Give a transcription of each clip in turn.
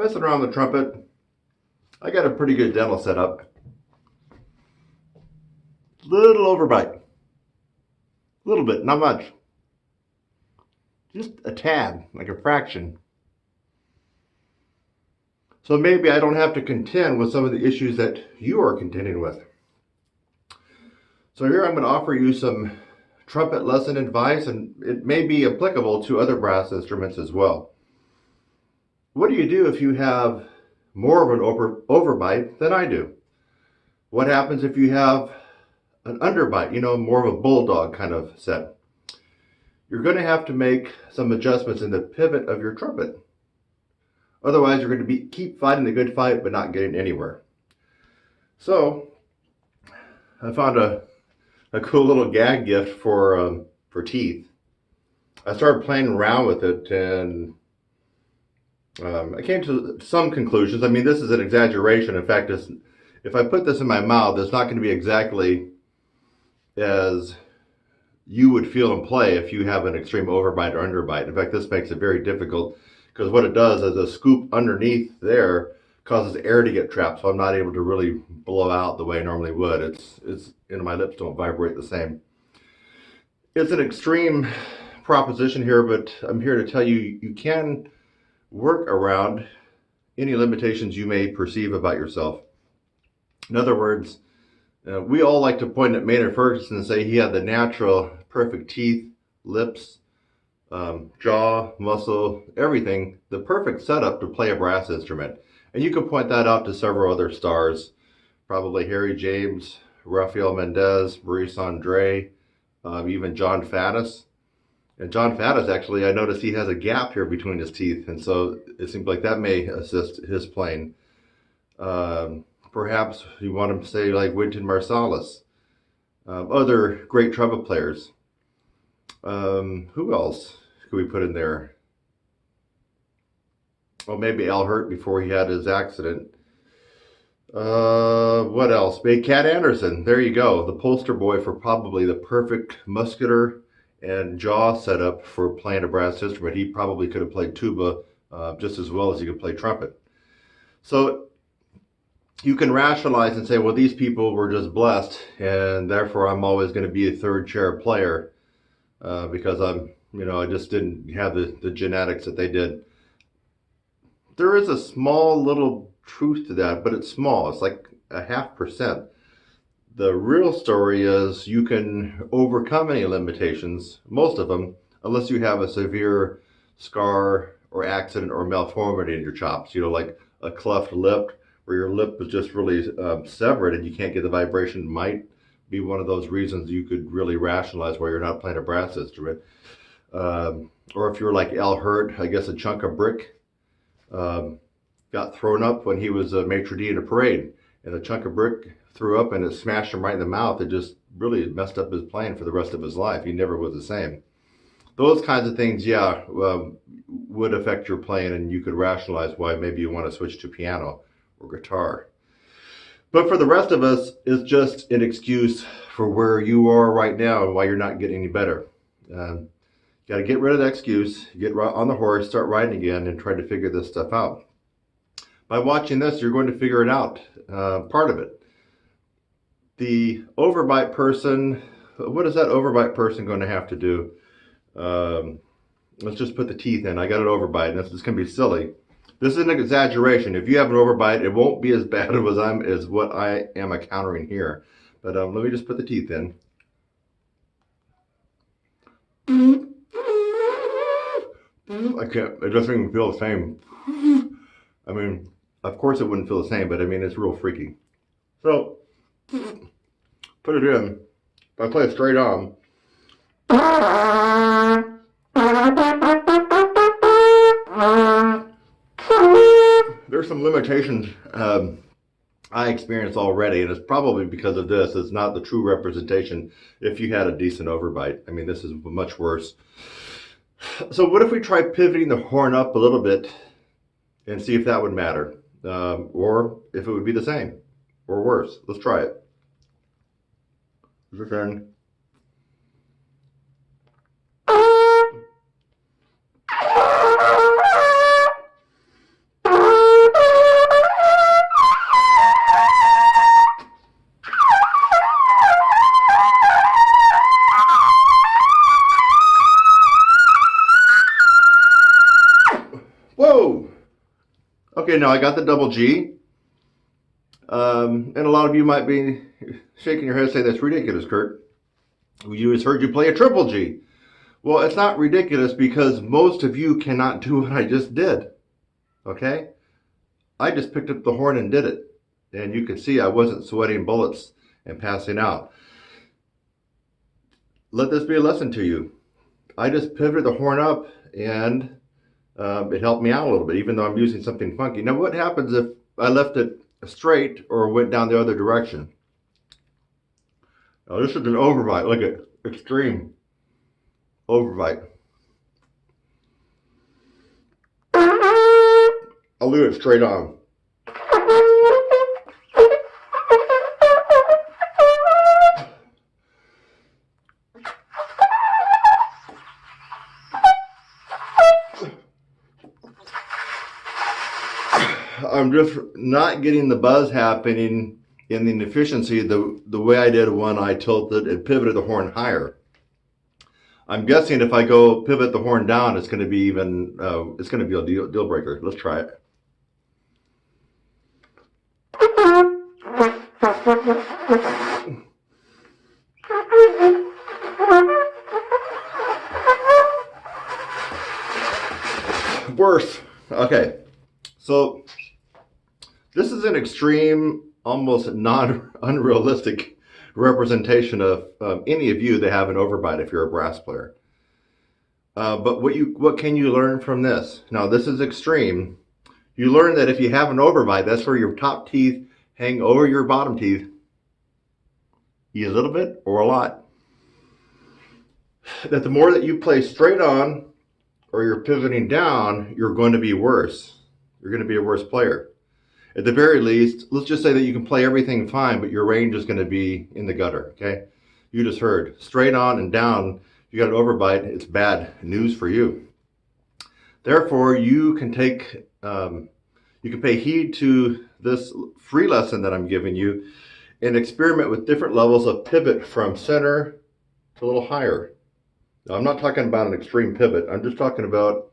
Messing around with the trumpet. I got a pretty good dental setup. Little overbite. A little bit, not much. Just a tad, like a fraction. So maybe I don't have to contend with some of the issues that you are contending with. So here I'm going to offer you some trumpet lesson advice, and it may be applicable to other brass instruments as well. What do you do if you have more of an overbite than I do? What happens if you have an underbite, more of a bulldog kind of set? You're going to have to make some adjustments in the pivot of your trumpet. Otherwise, you're going to keep fighting the good fight, but not getting anywhere. So, I found a cool little gag gift for teeth. I started playing around with it, and I came to some conclusions. I mean, this is an exaggeration. In fact, if I put this in my mouth, it's not going to be exactly as you would feel and play if you have an extreme overbite or underbite. In fact, this makes it very difficult, because what it does is a scoop underneath there causes air to get trapped, so I'm not able to really blow out the way I normally would. It's my lips don't vibrate the same. It's an extreme proposition here, but I'm here to tell you you can work around any limitations you may perceive about yourself. In other words, we all like to point at Maynard Ferguson and say he had the natural, perfect teeth, lips, jaw, muscle, everything, the perfect setup to play a brass instrument. And you can point that out to several other stars, probably Harry James, Rafael Mendez, Maurice Andre, even John Faddis. And John Faddis, actually, I noticed he has a gap here between his teeth, and so it seems like that may assist his playing. Perhaps you want to say like Wynton Marsalis, other great trumpet players. Who else could we put in there? Well, maybe Al Hurt before he had his accident. What else? Maybe Cat Anderson. There you go. The poster boy for probably the perfect muscular and jaw setup for playing a brass instrument. He probably could have played tuba just as well as he could play trumpet. So you can rationalize and say, well, these people were just blessed, and therefore I'm always going to be a third chair player because I just didn't have the genetics that they did. There is a small little truth to that, but it's small. It's like 0.5%. The real story is you can overcome any limitations, most of them, unless you have a severe scar or accident or malformity in your chops, like a cleft lip, where your lip is just really severed and you can't get the vibration. Might be one of those reasons you could really rationalize why you're not playing a brass instrument. Or if you're like Al Hurt, I guess a chunk of brick got thrown up when he was a maitre d' in a parade, and the chunk of brick threw up and it smashed him right in the mouth. It just really messed up his playing for the rest of his life. He never was the same. Those kinds of things, yeah, would affect your playing, and you could rationalize why maybe you want to switch to piano or guitar. But for the rest of us, it's just an excuse for where you are right now and why you're not getting any better. Got to get rid of that excuse, get right on the horse, start riding again, and try to figure this stuff out. By watching this, you're going to figure it out, part of it. The overbite person, what is that overbite person going to have to do? Let's just put the teeth in. I got an overbite, and this is going to be silly. This is an exaggeration. If you have an overbite, it won't be as bad as what I am encountering here. But let me just put the teeth in. I can't, it doesn't even feel the same. I mean, of course it wouldn't feel the same, but I mean, it's real freaky. So, put it in. If I play it straight on. There's some limitations I experienced already, and it's probably because of this. It's not the true representation if you had a decent overbite. I mean, this is much worse. So what if we try pivoting the horn up a little bit and see if that would matter, or if it would be the same or worse? Let's try it. Your turn. Okay, now I got the double G. And a lot of you might be shaking your head saying that's ridiculous, Kurt. You just heard you play a triple G. Well, it's not ridiculous because most of you cannot do what I just did. Okay? I just picked up the horn and did it. And you can see I wasn't sweating bullets and passing out. Let this be a lesson to you. I just pivoted the horn up and it helped me out a little bit, even though I'm using something funky. Now, what happens if I left it straight or went down the other direction? Now, this is an overbite. Look at extreme overbite. I'll do it straight on. I'm just not getting the buzz happening in the efficiency the way I did when I tilted and pivoted the horn higher. I'm guessing if I go pivot the horn down, it's going to be even, it's going to be a deal breaker. Let's try it. Worse. Okay, so this is an extreme, almost unrealistic representation of any of you that have an overbite if you're a brass player. But what can you learn from this? Now, this is extreme. You learn that if you have an overbite, that's where your top teeth hang over your bottom teeth, a little bit or a lot. That the more that you play straight on or you're pivoting down, you're going to be worse. You're going to be a worse player. At the very least, let's just say that you can play everything fine, but your range is going to be in the gutter, okay? You just heard, straight on and down, you got an overbite, it's bad news for you. Therefore, you can take, you can pay heed to this free lesson that I'm giving you and experiment with different levels of pivot from center to a little higher. Now, I'm not talking about an extreme pivot. I'm just talking about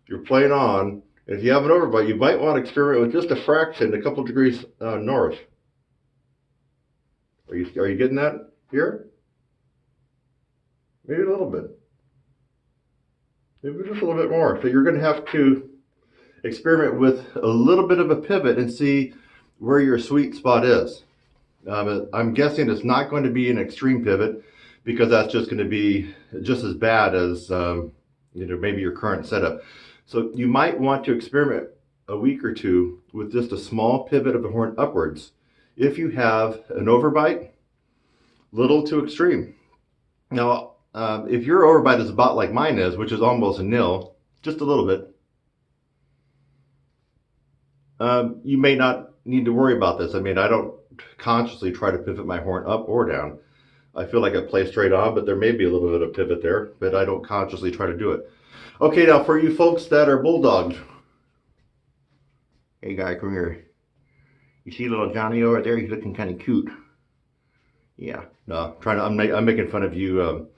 you're playing on. If you have an overbite, you might want to experiment with just a fraction, a couple degrees north. Are you getting that here? Maybe a little bit. Maybe just a little bit more. So you're going to have to experiment with a little bit of a pivot and see where your sweet spot is. I'm guessing it's not going to be an extreme pivot because that's just going to be just as bad as maybe your current setup. So you might want to experiment a week or two with just a small pivot of the horn upwards. If you have an overbite, little to extreme. Now, if your overbite is about like mine is, which is almost a nil, just a little bit, you may not need to worry about this. I mean, I don't consciously try to pivot my horn up or down. I feel like I play straight on, but there may be a little bit of pivot there, but I don't consciously try to do it. Okay, now for you folks that are bulldogs. Hey guy, come here. You see little Johnny over there? He's looking kind of cute. Yeah, no, I'm making fun of you,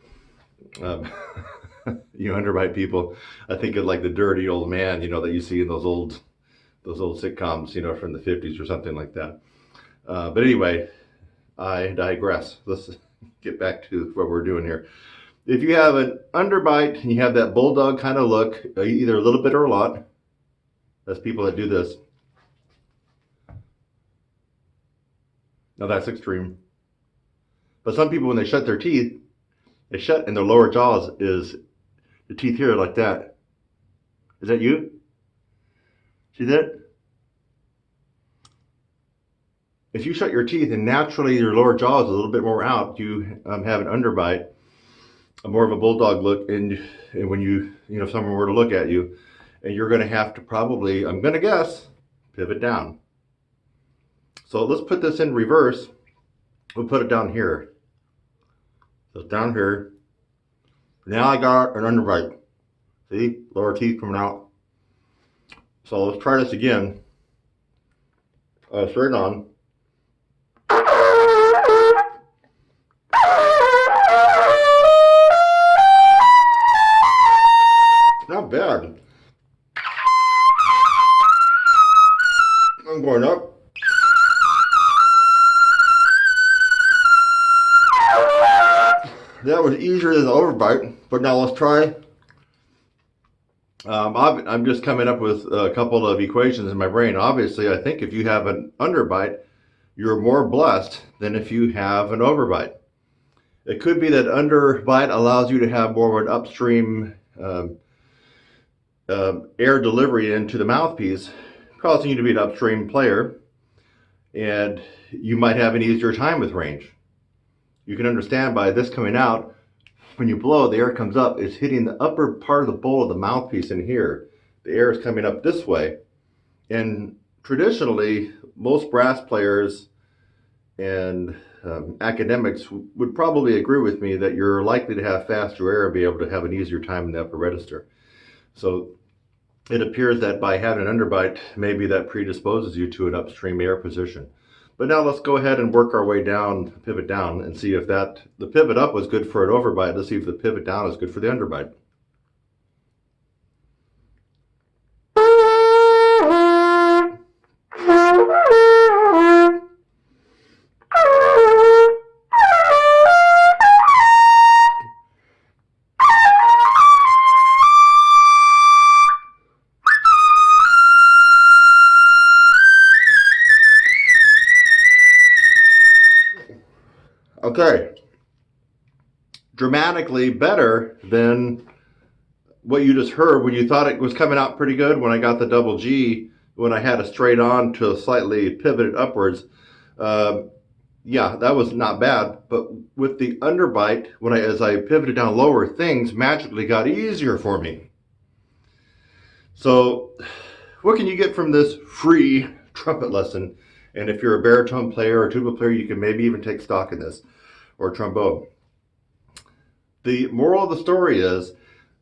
you underbite people. I think of like the dirty old man, that you see in those old sitcoms, from the 50s or something like that. But anyway, I digress. Let's get back to what we're doing here. If you have an underbite and you have that bulldog kind of look, either a little bit or a lot, that's people that do this. Now that's extreme. But some people, when they shut their teeth, they shut and their lower jaws is the teeth here like that. Is that you? See that? If you shut your teeth and naturally your lower jaw is a little bit more out, you have an underbite, more of a bulldog look, and when if someone were to look at you, and you're going to have to probably, I'm going to guess, pivot down. So let's put this in reverse. We'll put it down here. So it's down here. Now I got an underbite. See, lower teeth coming out. So let's try this again. Straight on. Not bad. I'm going up. That was easier than the overbite, but now let's try. I'm just coming up with a couple of equations in my brain. Obviously, I think if you have an underbite, you're more blessed than if you have an overbite. It could be that underbite allows you to have more of an upstream air delivery into the mouthpiece, causing you to be an upstream player, and you might have an easier time with range. You can understand by this coming out, when you blow, the air comes up, it's hitting the upper part of the bowl of the mouthpiece in here. The air is coming up this way. And traditionally, most brass players and academics would probably agree with me that you're likely to have faster air and be able to have an easier time in the upper register. So it appears that by having an underbite, maybe that predisposes you to an upstream air position. But now let's go ahead and work our way down, pivot down, and see if the pivot up was good for an overbite. Let's see if the pivot down is good for the underbite. Okay, dramatically better than what you just heard when you thought it was coming out pretty good when I got the double G, when I had a straight on to a slightly pivoted upwards. Yeah, that was not bad, but with the underbite, as I pivoted down lower, things magically got easier for me. So what can you get from this free trumpet lesson? And if you're a baritone player or tuba player, you can maybe even take stock in this, or trombone. The moral of the story is,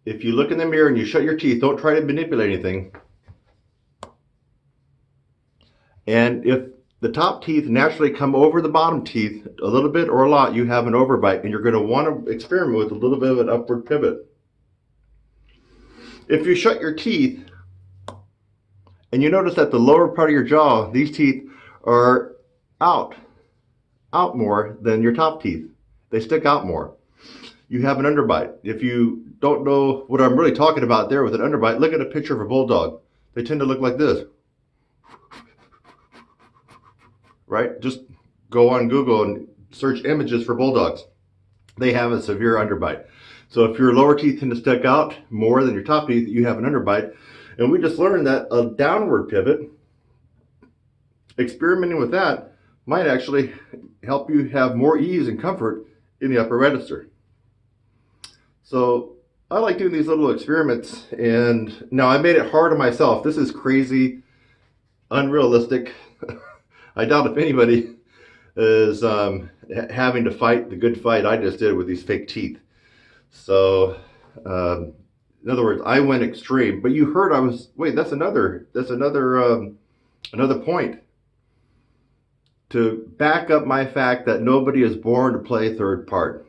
if you look in the mirror and you shut your teeth, don't try to manipulate anything. And if the top teeth naturally come over the bottom teeth a little bit or a lot, you have an overbite, and you're going to want to experiment with a little bit of an upward pivot. If you shut your teeth and you notice that the lower part of your jaw, these teeth are out more than your top teeth. They stick out more. You have an underbite. If you don't know what I'm really talking about there with an underbite, look at a picture of a bulldog. They tend to look like this. Right? Just go on Google and search images for bulldogs. They have a severe underbite. So if your lower teeth tend to stick out more than your top teeth, you have an underbite. And we just learned that a downward pivot, experimenting with that, might actually help you have more ease and comfort in the upper register. So I like doing these little experiments, and now I made it hard on myself. This is crazy, unrealistic. I doubt if anybody is having to fight the good fight I just did with these fake teeth. So in other words, I went extreme, but you heard that's another point to back up my fact that nobody is born to play third part.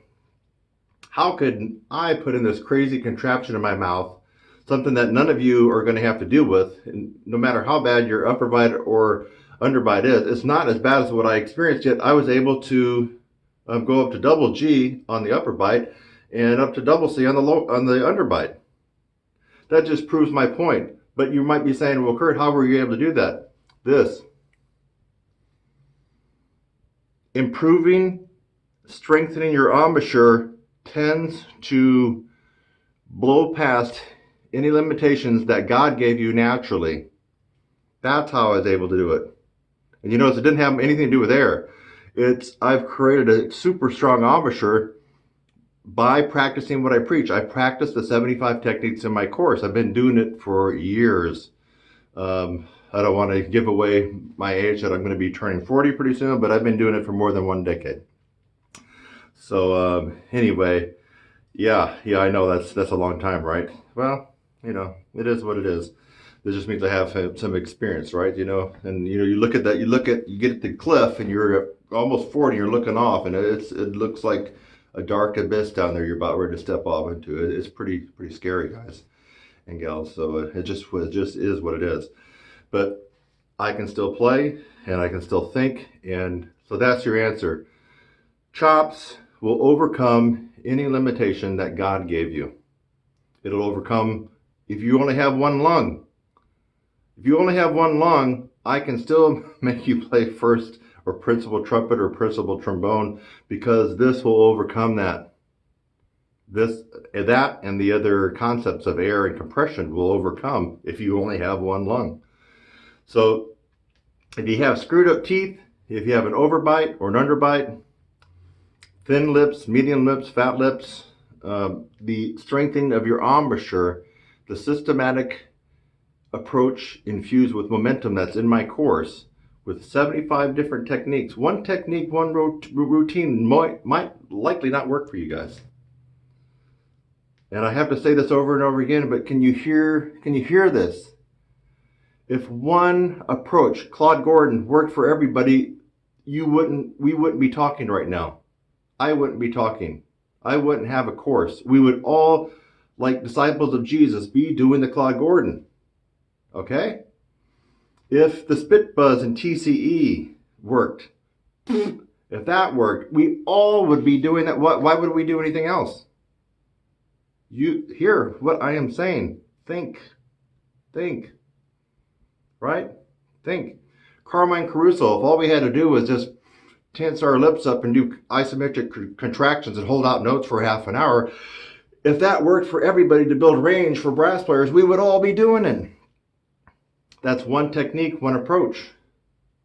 How could I put in this crazy contraption in my mouth, something that none of you are going to have to deal with, and no matter how bad your upper bite or underbite is, it's not as bad as what I experienced, yet I was able to go up to double G on the upper bite and up to double C on the underbite. That just proves my point. But you might be saying, well, Kurt, how were you able to do that? Improving, strengthening your embouchure tends to blow past any limitations that God gave you naturally. That's how I was able to do it. And you notice it didn't have anything to do with air. I've created a super strong embouchure by practicing what I preach. I practice the 75 techniques in my course. I've been doing it for years. I don't want to give away my age, that I'm going to be turning 40 pretty soon, but I've been doing it for more than 1 decade. So anyway, yeah, I know that's a long time, right? Well, it is what it is. This just means I have some experience, right? And you look at that, you get at the cliff, and you're almost 40, you're looking off, and it looks like a dark abyss down there you're about ready to step off into. It's pretty scary, guys and gals. So it just is what it is. But I can still play and I can still think. And so that's your answer. Chops will overcome any limitation that God gave you. It'll overcome if you only have one lung. If you only have one lung, I can still make you play first or principal trumpet or principal trombone, because this will overcome that. That and the other concepts of air and compression will overcome if you only have one lung. So if you have screwed up teeth, if you have an overbite or an underbite, thin lips, medium lips, fat lips, the strengthening of your embouchure, the systematic approach infused with momentum that's in my course with 75 different techniques. One technique, one routine might likely not work for you guys. And I have to say this over and over again, but can you hear this? If one approach, Claude Gordon, worked for everybody, we wouldn't be talking right now. I wouldn't be talking. I wouldn't have a course. We would all, like disciples of Jesus, be doing the Claude Gordon. Okay? If the spit buzz and TCE worked, if that worked, we all would be doing that. Why would we do anything else? You hear what I am saying. Think. Right? Think. Carmine Caruso, if all we had to do was just tense our lips up and do isometric contractions and hold out notes for half an hour, if that worked for everybody to build range for brass players, we would all be doing it. That's one technique, one approach.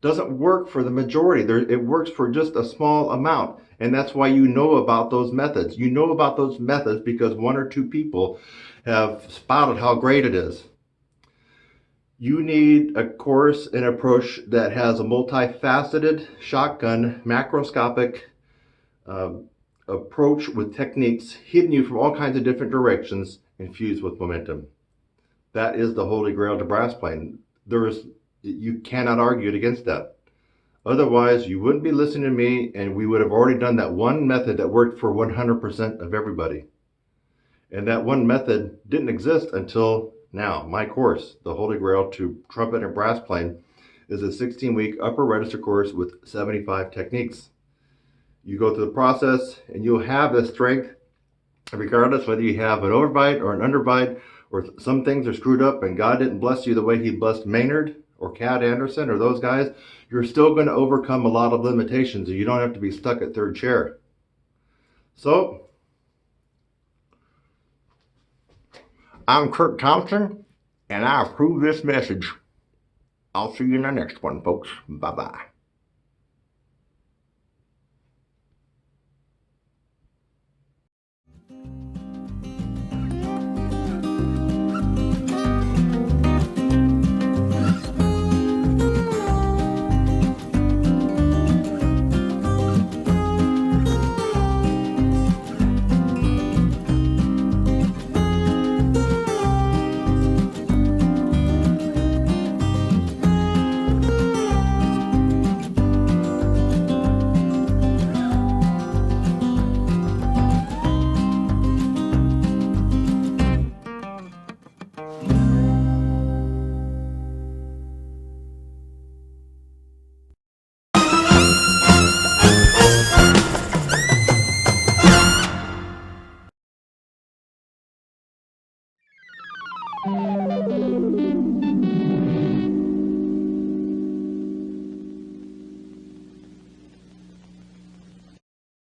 Doesn't work for the majority. It works for just a small amount. And that's why you know about those methods. You know about those methods because one or two people have spouted how great it is. You need a course and approach that has a multi-faceted shotgun macroscopic approach with techniques hitting you from all kinds of different directions infused with momentum. That is the holy grail to brass playing. You cannot argue it against that. Otherwise, you wouldn't be listening to me, and we would have already done that one method that worked for 100% of everybody. And that one method didn't exist until now. My course, the Holy Grail to Trumpet and Brass Playing, is a 16-week upper register course with 75 techniques. You go through the process, and you'll have the strength, regardless whether you have an overbite or an underbite, or some things are screwed up and God didn't bless you the way he blessed Maynard or Cat Anderson or those guys. You're still going to overcome a lot of limitations, and you don't have to be stuck at third chair. So, I'm Kirk Thompson, and I approve this message. I'll see you in the next one, folks. Bye-bye.